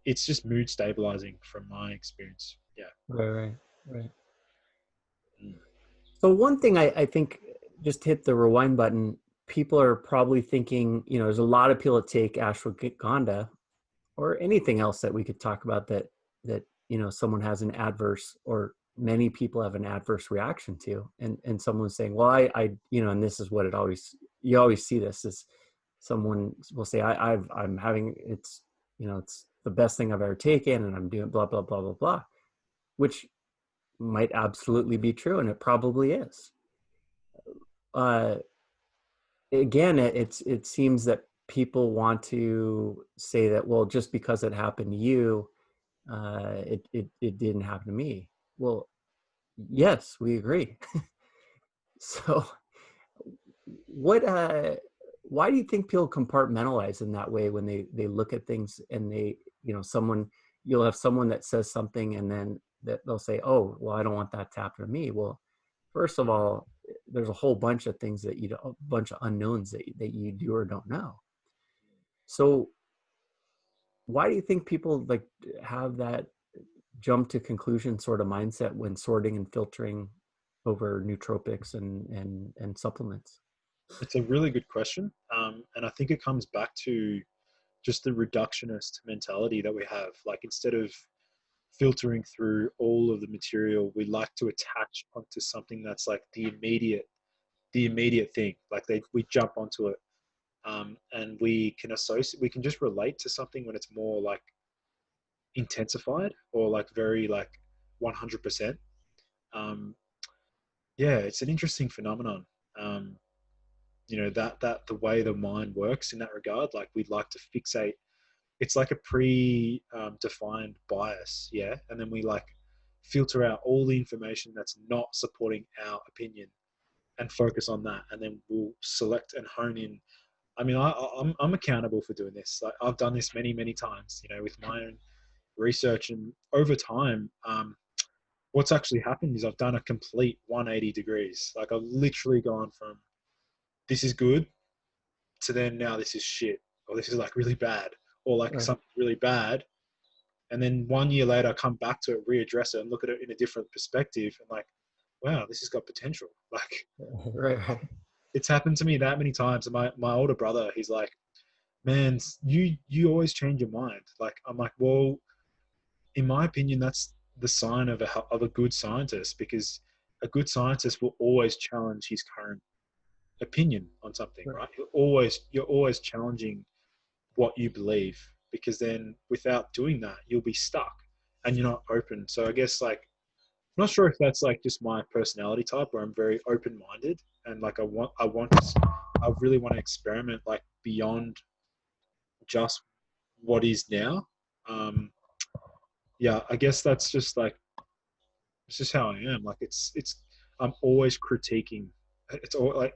S1: it's just mood stabilizing from my experience. Yeah.
S2: Right, right, right.
S1: Mm.
S2: So one thing I think, just hit the rewind button. People are probably thinking, there's a lot of people that take ashwagandha or anything else that we could talk about that someone has an adverse, or many people have an adverse reaction to, and someone's saying, well, and this is what you always see this is, someone will say, I'm having, it's the best thing I've ever taken, and I'm doing blah blah blah blah blah, which might absolutely be true, and it probably is. uh Again, it seems that people want to say that, well, just because it happened to you, it didn't happen to me. Well, yes, we agree. So what why do you think people compartmentalize in that way when they look at things, and you'll have someone that says something, and then that they'll say, oh, well, I don't want that to happen to me. Well, first of all, there's a whole bunch of things that a bunch of unknowns that you do or don't know. So why do you think people like have that jump to conclusion sort of mindset when sorting and filtering over nootropics and supplements?
S1: It's a really good question, and I think it comes back to just the reductionist mentality that we have. Like, instead of filtering through all of the material, we like to attach onto something that's like the immediate thing. Like, we jump onto it, and we can just relate to something when it's more like intensified, or like very like 100%. Um, yeah, it's an interesting phenomenon. Um, that the way the mind works in that regard, like, we'd like to fixate. It's like a defined bias, yeah, and then we like filter out all the information that's not supporting our opinion and focus on that, and then we'll select and hone in. I mean, I'm accountable for doing this. Like, I've done this many times, with my own research, and over time, what's actually happened is I've done a complete 180 degrees. Like, I've literally gone from this is good to then now this is shit, or this is like really bad, or like
S2: Right,
S1: something really bad. And then 1 year later, I come back to it, readdress it, and look at it in a different perspective, and like, wow, this has got potential. Like,
S2: right, right.
S1: it's happened to me that many times. And my older brother, he's like, man, you always change your mind. Like, I'm like, well, in my opinion, that's the sign of a good scientist, because a good scientist will always challenge his current opinion on something,
S2: Right.
S1: right? You're always challenging what you believe, because then without doing that, you'll be stuck and you're not open. So I guess, like, I'm not sure if that's like just my personality type, where I'm very open minded, and like I really want to experiment like beyond just what is now. Um, yeah, I guess that's just like, it's just how I am. Like, I'm always critiquing. It's all like,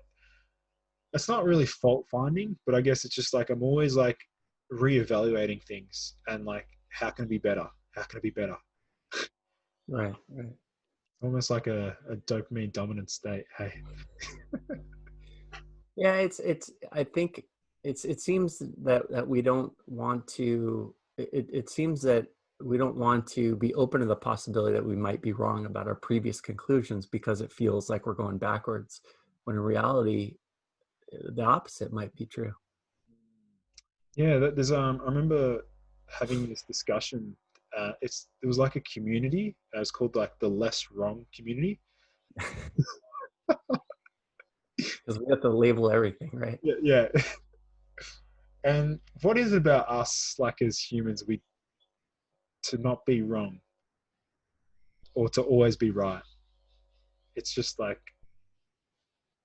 S1: it's not really fault finding, but I guess it's just like I'm always like reevaluating things, and like, how can it be better? How can it be better?
S2: Right, right.
S1: Almost like a dopamine dominant state. Hey,
S2: Yeah, I think it seems that we don't want to, it seems that we don't want to be open to the possibility that we might be wrong about our previous conclusions, because it feels like we're going backwards, when in reality the opposite might be true.
S1: yeah, there's I remember having this discussion. It was like a community. It was called like the Less Wrong community.
S2: Because we have to label everything, right?
S1: Yeah, yeah. And what is it about us, like, as humans, we to not be wrong, or to always be right? It's just like,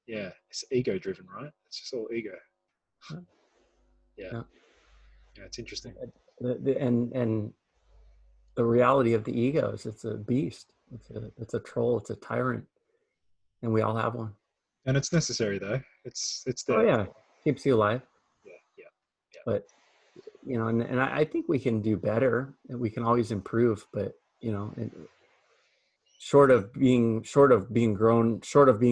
S1: yeah, it's ego driven, right? It's just all ego.
S2: Yeah.
S1: Yeah,
S2: Yeah.
S1: yeah, it's interesting.
S2: And the reality of the ego is it's a beast. It's a troll. It's a tyrant, and we all have one.
S1: And it's necessary though. It's
S2: Oh
S1: there.
S2: yeah, keeps you alive.
S1: Yeah, yeah, yeah.
S2: But and I think we can do better, and we can always improve. But short of being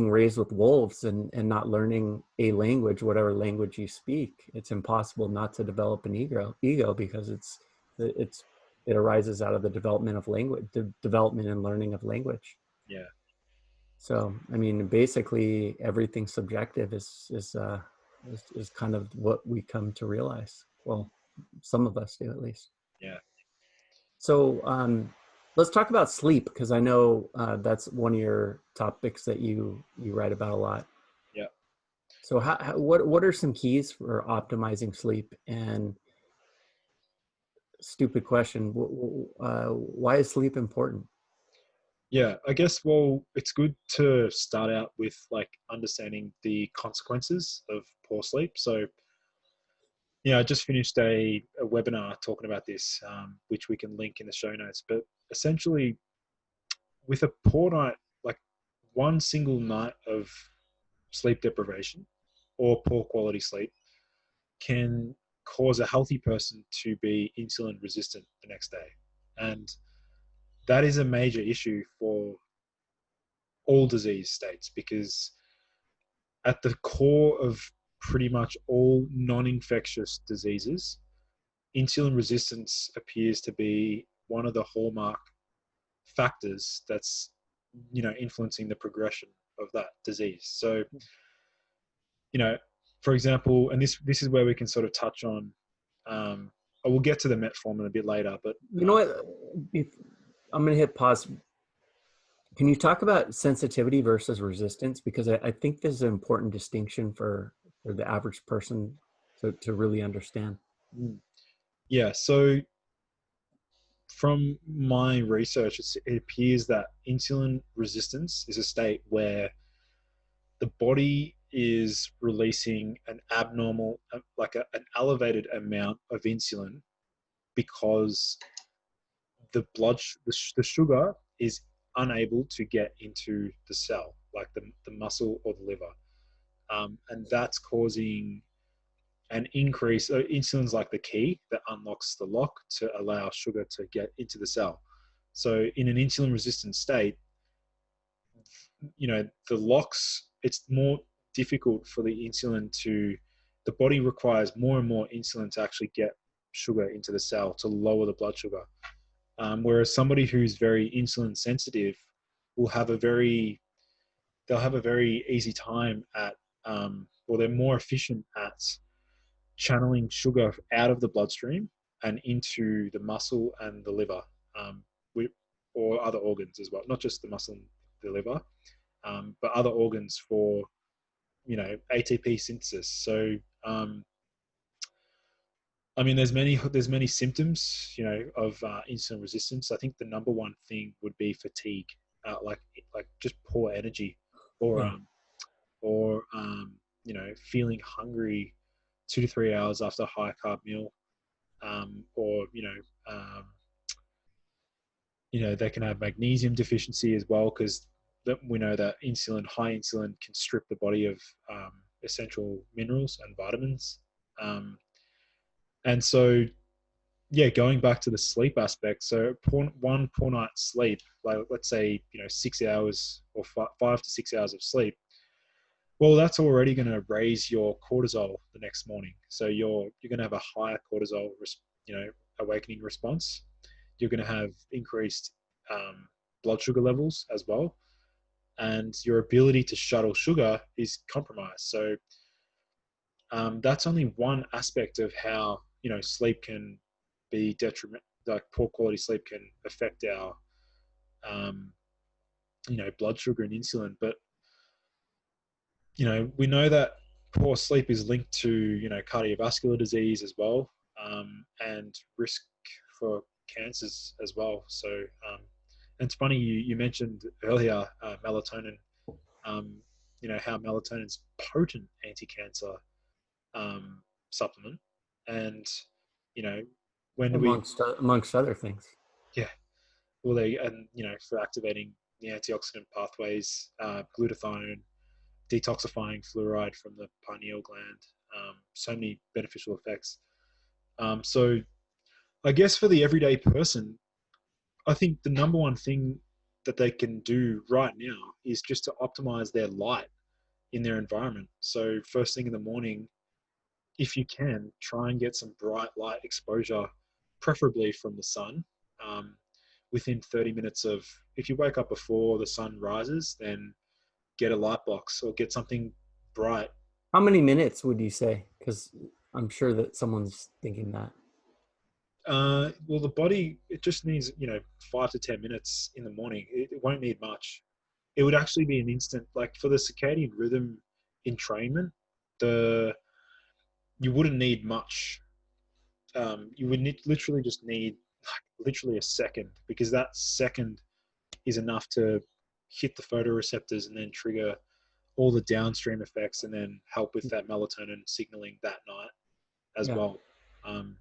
S2: raised with wolves and not learning a language, whatever language you speak, it's impossible not to develop an ego because it arises out of the development of language, the development and learning of language.
S1: Yeah.
S2: So, I mean, basically everything subjective is kind of what we come to realize. Well, some of us do at least.
S1: Yeah.
S2: So let's talk about sleep, because I know that's one of your topics that you write about a lot.
S1: Yeah.
S2: So what are some keys for optimizing sleep? And stupid question, why is sleep important?
S1: Yeah, I guess, well, it's good to start out with like understanding the consequences of poor sleep. So, yeah, I just finished a webinar talking about this, which we can link in the show notes. But essentially, with a poor night, like one single night of sleep deprivation or poor quality sleep can cause a healthy person to be insulin resistant the next day. And that is a major issue for all disease states, because at the core of pretty much all non-infectious diseases, insulin resistance appears to be one of the hallmark factors that's, influencing the progression of that disease. So, for example, and this is where we can sort of touch on. I will get to the metformin a bit later, but
S2: You know what? I'm going to hit pause. Can you talk about sensitivity versus resistance? Because I think this is an important distinction for the average person to really understand.
S1: yeah. So from my research, it appears that insulin resistance is a state where the body is releasing an abnormal, like an elevated amount of insulin, because the sugar is unable to get into the cell, like the muscle or the liver. And that's causing an increase. Insulin's like the key that unlocks the lock to allow sugar to get into the cell. So in an insulin resistant state, the locks, it's more difficult for the body requires more and more insulin to actually get sugar into the cell to lower the blood sugar. Whereas somebody who's very insulin sensitive will have they'll have a very easy time at, or they're more efficient at channeling sugar out of the bloodstream and into the muscle and the liver, or other organs as well, not just the muscle and the liver, but other organs for, ATP synthesis. So, I mean, there's many symptoms, of insulin resistance. I think the number one thing would be fatigue, like just poor energy, or
S2: Yeah.
S1: um, or feeling hungry 2 to 3 hours after a high carb meal, or they can have magnesium deficiency as well, because we know that high insulin can strip the body of essential minerals and vitamins. And so, yeah, going back to the sleep aspect, so one poor night's sleep, like let's say 6 hours or 5 to 6 hours of sleep, well, that's already going to raise your cortisol the next morning. So you're going to have a higher cortisol, awakening response. You're going to have increased blood sugar levels as well, and your ability to shuttle sugar is compromised. So that's only one aspect of how sleep can be detriment. Like poor quality sleep can affect our um, blood sugar and insulin. But we know that poor sleep is linked to cardiovascular disease as well, and risk for cancers as well. So and it's funny you mentioned earlier melatonin. How melatonin's potent anti-cancer supplement, and you know when we
S2: Amongst other things.
S1: yeah, well, they, and for activating the antioxidant pathways, glutathione, detoxifying fluoride from the pineal gland, so many beneficial effects. So I guess for the everyday person, I think the number one thing that they can do right now is just to optimize their light in their environment. So first thing in the morning, if you can, try and get some bright light exposure, preferably from the sun. Um, Within 30 minutes of, if you wake up before the sun rises, then get a light box or get something bright.
S2: How many minutes would you say? Because I'm sure that someone's thinking that.
S1: Well, the body, it just needs, 5 to 10 minutes in the morning. It won't need much. It would actually be an instant, like for the circadian rhythm entrainment, the you wouldn't need much. You would literally just need like literally a second, because that second is enough to hit the photoreceptors and then trigger all the downstream effects and then help with that melatonin signaling that night as
S2: Yeah.
S1: well. Um,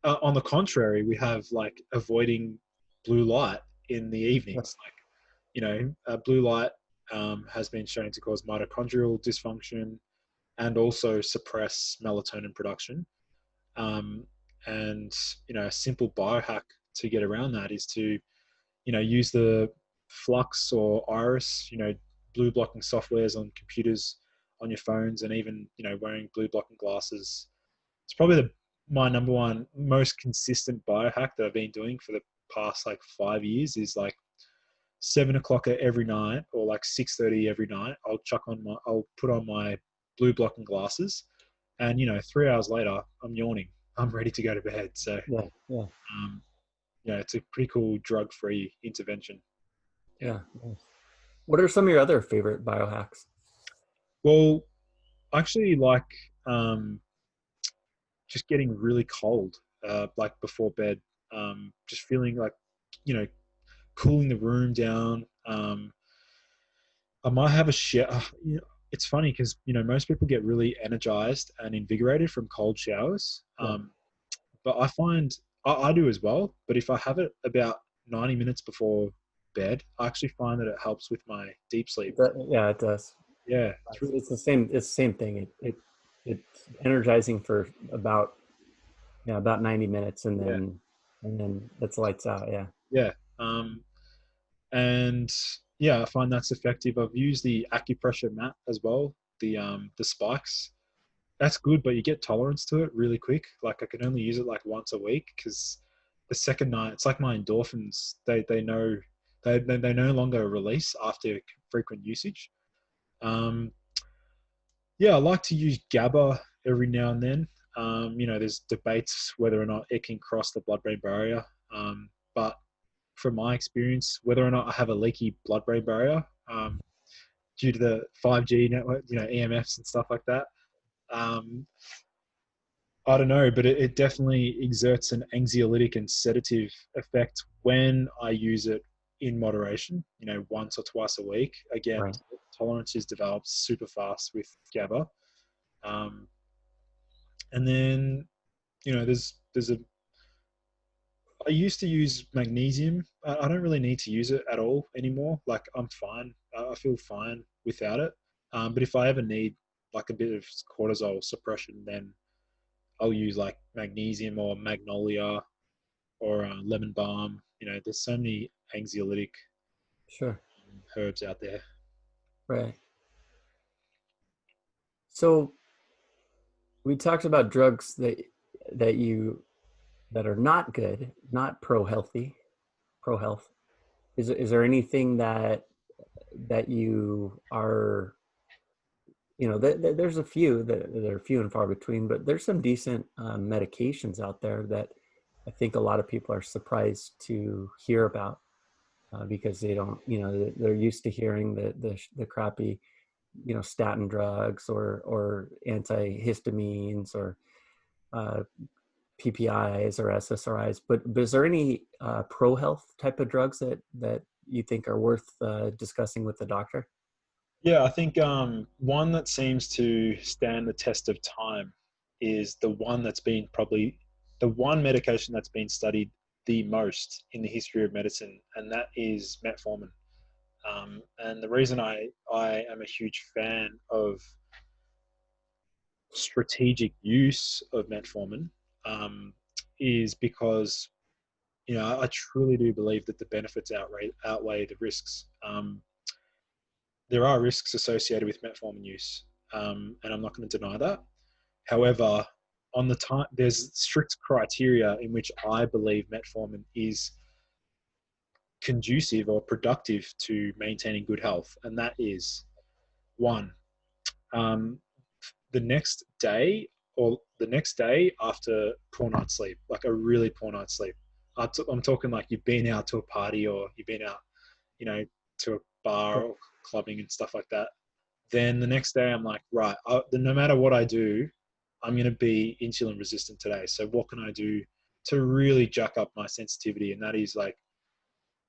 S1: on the contrary, we have like avoiding blue light in the
S2: Yeah.
S1: evenings. Like, blue light has been shown to cause mitochondrial dysfunction and also suppress melatonin production. Um, and a simple biohack to get around that is to use the Flux or Iris, blue blocking softwares on computers, on your phones, and even wearing blue blocking glasses. It's probably my number one most consistent biohack that I've been doing for the past like 5 years is like 7 o'clock every night or like 6:30 every night. I'll put on my blue blocking glasses, and 3 hours later I'm yawning. I'm ready to go to bed. So
S2: Yeah. Yeah.
S1: um, it's a pretty cool drug-free intervention. Yeah.
S2: Yeah. Nice. What are some of your other favorite biohacks?
S1: Well, I actually like um, just getting really cold, like before bed. Just feeling like, you know, cooling the room down. I might have a shower. It's funny because most people get really energized and invigorated from cold showers.
S2: Yeah.
S1: But I find I do as well. But if I have it about 90 minutes before bed, I actually find that it helps with my deep sleep.
S2: Yeah, it does.
S1: Yeah, it's really
S2: It's the same. It's the same thing. It's energizing for about, yeah, about 90 minutes,
S1: yeah,
S2: and then it's lights out. Yeah.
S1: yeah. And yeah, I find that's effective. I've used the acupressure mat as well, the spikes. That's good, but you get tolerance to it really quick. Like I can only use it like once a week because the second night, it's like my endorphins. They know they no longer release after frequent usage. Um, yeah, I like to use GABA every now and then. There's debates whether or not it can cross the blood-brain barrier. But from my experience, whether or not I have a leaky blood-brain barrier due to the 5G network, EMFs and stuff like that. Um, I don't know, but it definitely exerts an anxiolytic and sedative effect when I use it in moderation, once or twice a week. Again,
S2: Right.
S1: tolerance is developed super fast with GABA. Um, and then, there's a, I used to use magnesium. I don't really need to use it at all anymore. Like I'm fine. I feel fine without it. But if I ever need like a bit of cortisol suppression, then I'll use like magnesium or magnolia or lemon balm. There's so many anxiolytic
S2: Sure.
S1: herbs out there.
S2: Right. So we talked about drugs that you that are not good, not pro health. Is there anything that you are, there's a few that are few and far between, but there's some decent medications out there that I think a lot of people are surprised to hear about, because they don't, they're used to hearing the crappy, statin drugs or antihistamines or uh, PPIs or SSRIs. But is there any pro health type of drugs that you think are worth discussing with the doctor?
S1: Yeah, I think one that seems to stand the test of time is the one medication that's been studied the most in the history of medicine, and that is metformin. And the reason I am a huge fan of strategic use of metformin um, is because I truly do believe that the benefits outweigh the risks. There are risks associated with metformin use, and I'm not going to deny that. However, on the time, there's strict criteria in which I believe metformin is conducive or productive to maintaining good health, and that is one, um, the next day or the next day after poor night's sleep, like a really poor night's sleep. I'm talking like you've been out to a party or you've been out, to a bar or clubbing and stuff like that. Then the next day I'm like, right, no matter what I do, I'm going to be insulin resistant today. So what can I do to really jack up my sensitivity? And that is like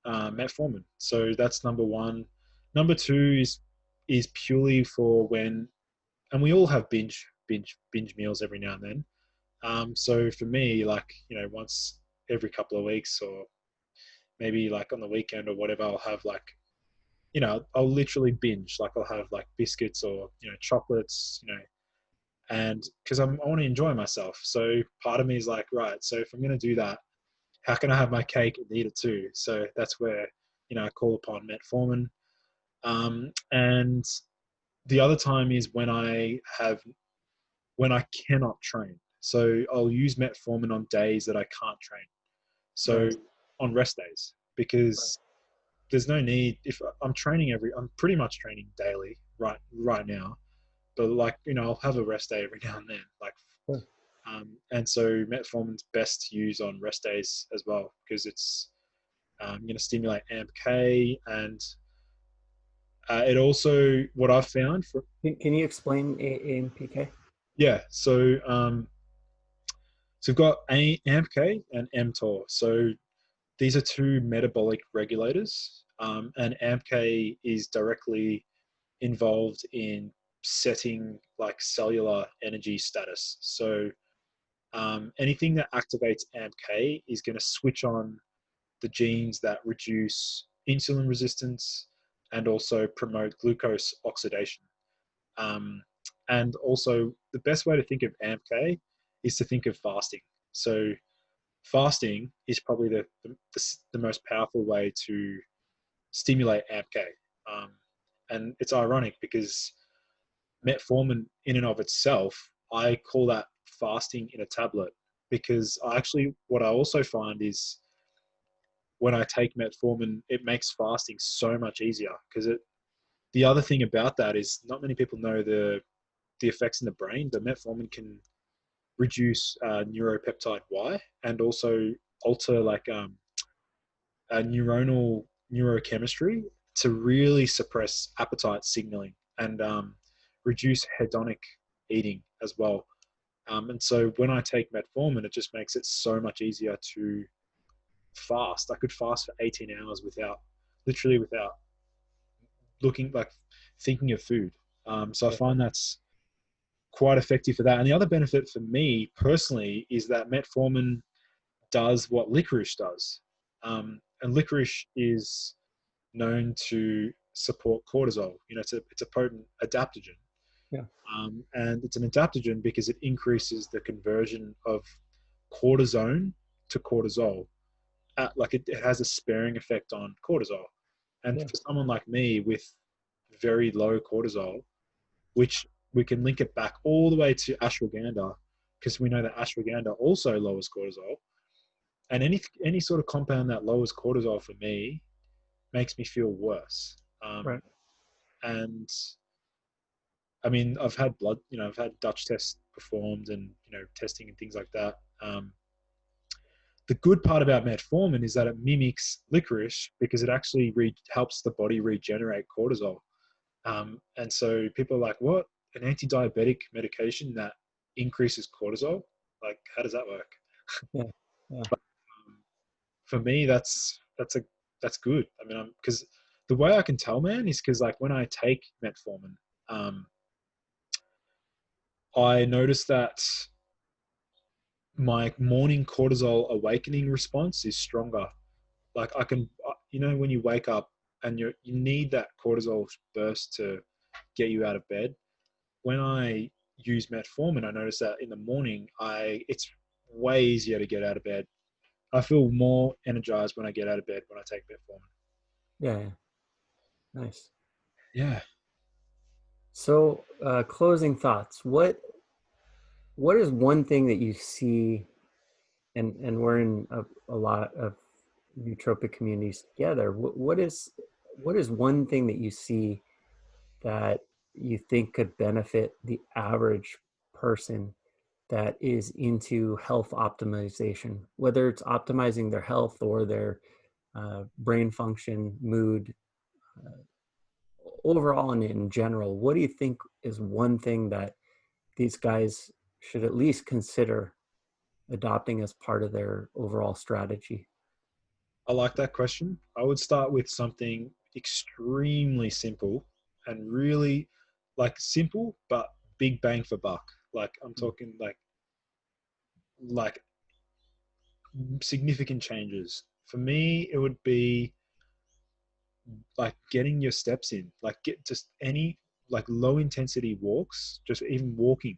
S1: metformin. So that's number one. Number two is purely for when, and we all have binge meals every now and then. So for me, like, once every couple of weeks or maybe like on the weekend or whatever, I'll have like, I'll literally binge. Like I'll have like biscuits or, chocolates, and because I want to enjoy myself. So part of me is like, right, so if I'm going to do that, how can I have my cake and eat it too? So that's where, I call upon metformin. And the other time is when I cannot train. So I'll use metformin on days that I can't train. So on rest days, because there's no need. If I'm I'm pretty much training daily right now, but like, I'll have a rest day every now and then, like, and so metformin's best to use on rest days as well, because it's going to stimulate AMPK, and it also, what I've found for,
S2: Can you explain AMPK?
S1: yeah, so we've got AMPK and mTOR. So these are two metabolic regulators, and AMPK is directly involved in setting like cellular energy status. So anything that activates AMPK is going to switch on the genes that reduce insulin resistance and also promote glucose oxidation. Um, and also, the best way to think of AMPK is to think of fasting. So fasting is probably the most powerful way to stimulate AMPK. And it's ironic because metformin in and of itself, I call that fasting in a tablet, because what I also find is when I take metformin, it makes fasting so much easier, because the other thing about that is not many people know the effects in the brain. The metformin can reduce neuropeptide Y and also alter like neuronal neurochemistry to really suppress appetite signaling and reduce hedonic eating as well. And so when I take metformin, it just makes it so much easier to fast. I could fast for 18 hours without looking like thinking of food. So I find that's quite effective for that. And the other benefit for me personally is that metformin does what licorice does. And licorice is known to support cortisol. It's a potent adaptogen.
S2: Yeah.
S1: And it's an adaptogen because it increases the conversion of cortisone to cortisol. Like it has a sparing effect on cortisol. And
S2: Yeah.
S1: for someone like me with very low cortisol, which we can link it back all the way to ashwagandha, because we know that ashwagandha also lowers cortisol. And any sort of compound that lowers cortisol for me makes me feel worse.
S2: Right.
S1: And I mean, I've had Dutch tests performed and, testing and things like that. The good part about metformin is that it mimics licorice because it actually helps the body regenerate cortisol. And so people are like, what? An anti-diabetic medication that increases cortisol? Like, how does that work?
S2: Yeah. Yeah.
S1: But for me, that's good. I mean, because the way I can tell, man, is because like when I take metformin, I notice that my morning cortisol awakening response is stronger. Like I can, when you wake up and you need that cortisol burst to get you out of bed. When I use metformin, I notice that in the morning, it's way easier to get out of bed. I feel more energized when I get out of bed when I take Metformin.
S2: Yeah, yeah. Nice.
S1: Yeah.
S2: So, closing thoughts. What is one thing that you see, and we're in a lot of nootropic communities together. What is one thing that you see that you think could benefit the average person that is into health optimization, whether it's optimizing their health or their brain function, mood, overall and in general? What do you think is one thing that these guys should at least consider adopting as part of their overall strategy?
S1: I like that question. I would start with something extremely simple and really like simple, but big bang for buck. Like I'm talking like significant changes. For me, it would be like getting your steps in, like get just any like low intensity walks, just even walking,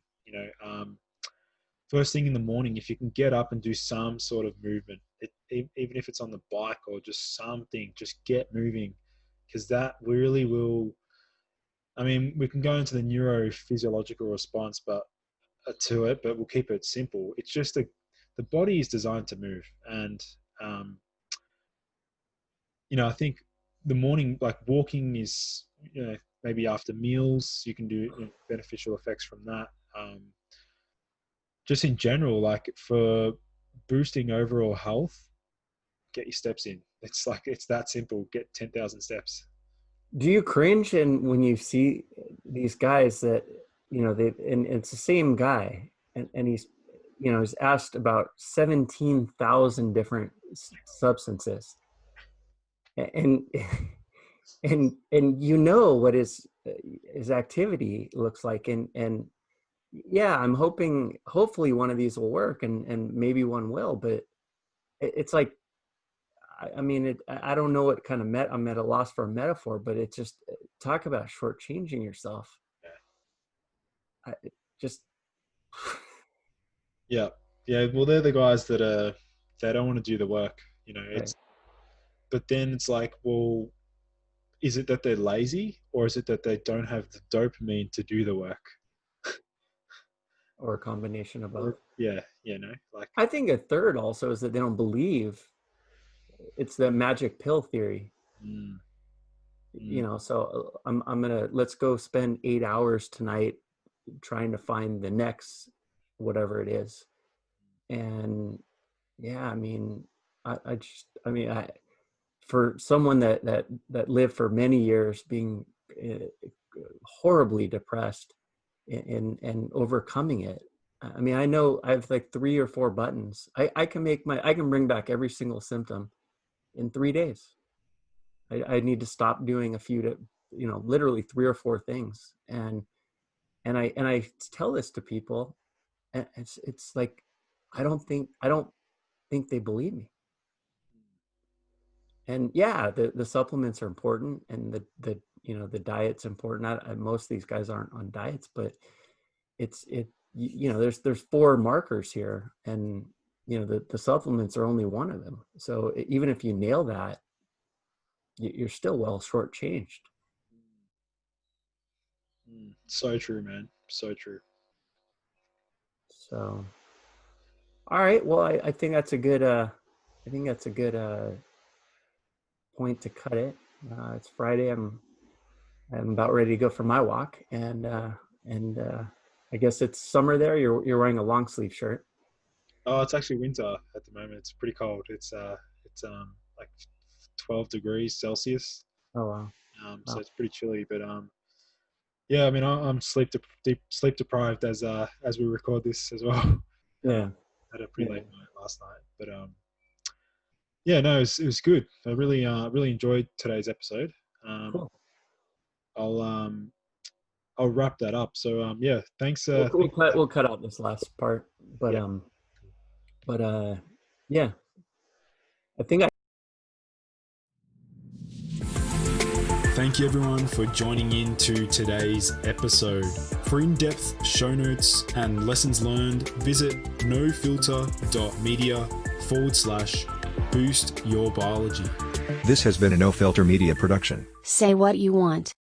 S1: first thing in the morning, if you can get up and do some sort of movement, even if it's on the bike or just something, just get moving, because that really will. I mean, we can go into the neurophysiological response, but to it, but we'll keep it simple. It's just the body is designed to move, and um, I think the morning, like walking, is maybe after meals, you can do beneficial effects from that. Just in general, like for boosting overall health, get your steps in. It's that simple. Get 10,000 steps.
S2: Do you cringe and when you see these guys that they and it's the same guy and he's asked about 17,000 different substances and and what his activity looks like and yeah, I'm hopefully one of these will work and maybe one will, but it's like I mean, I don't know what kind of I'm at a loss for a metaphor, but it's just talk about shortchanging yourself. It just
S1: Yeah, yeah. Well, they're the guys that they don't want to do the work.
S2: right.
S1: It's but then it's like, well, is it that they're lazy or is it that they don't have the dopamine to do the work?
S2: Or a combination of both.
S1: Yeah, no, like.
S2: I think a third also is that they don't believe it's the magic pill theory.
S1: Mm, mm,
S2: So I'm gonna let's go spend 8 hours tonight trying to find the next whatever it is, and yeah, I mean, I for someone that lived for many years being uh, horribly depressed and overcoming it. I mean, I know I have like 3 or 4 buttons. I can bring back every single symptom in 3 days. I need to stop doing a few to, literally 3 or 4 things. And I tell this to people, and it's like, I don't think they believe me. And yeah, the supplements are important, and the diet's important. Most of these guys aren't on diets, but there's 4 markers here, and the supplements are only one of them. So even if you nail that, you're still well shortchanged.
S1: So true, man. So true.
S2: So all right, well, I think that's a good point to cut it. It's Friday. I'm about ready to go for my walk, and I guess it's summer there. You're wearing a long sleeve shirt.
S1: Oh, it's actually winter at the moment. It's pretty cold. It's like 12 degrees Celsius.
S2: Oh wow.
S1: So
S2: Wow.
S1: it's pretty chilly. But yeah. I mean, I'm sleep deprived as we record this as well.
S2: Yeah.
S1: Had a pretty
S2: Yeah.
S1: late night last night, but yeah, no, it was good. I really enjoyed today's episode. Um,
S2: Cool.
S1: I'll wrap that up. So yeah, thanks. Thanks.
S2: We'll cut out this last part, but
S1: Yeah.
S2: yeah, I think I.
S1: Thank you everyone for joining in to today's episode. For in-depth show notes and lessons learned, visit nofilter.media biohacker.com/boost your biology.
S3: This has been a No Filter Media production.
S4: Say what you want.